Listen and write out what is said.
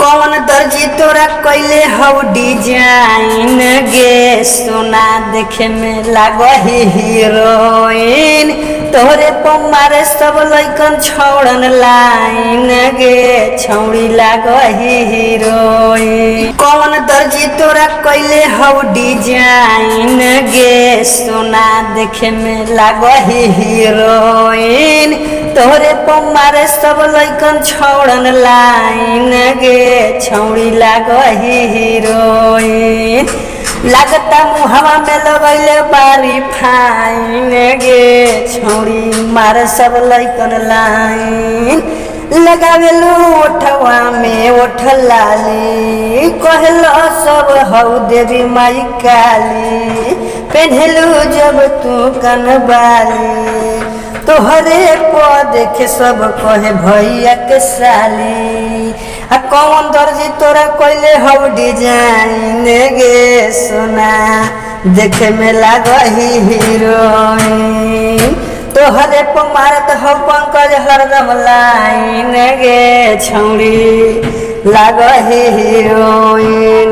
कौन दर्जी तोरा कैले हौ डिजाइन गे सोना देखे में लागो हीरोइन तोहरे पमारे सब लइकन छौड़न लाइन गे छौड़ी लागो हीरोइन। कौन दर्जी तोरा कैले हौ डिजाइन गे सोना देखे में लागो हीरोइन तोहरे पमारे सब लइकन छौड़न लाइन गे छौड़ी लागो हीरोइन। लागता मुहवा में लगैले बारी फाइन गे छौड़ी मारे सब लइकन लाइन। लगावेलू ओठवा में ओठ लाली कहलो सब हौ देवी माई काली पेन्हलू जब तू कनबाली तोहरे को देखे सब कहे भैया के साली। आ कौन दर्जी तोरा कैले हौ डिजाइन गे सोना देखे में लागो हीरोइन तोहरे पर मारत हौ पंकज हरदम लाइन गे छौड़ी लागो हीरोइन।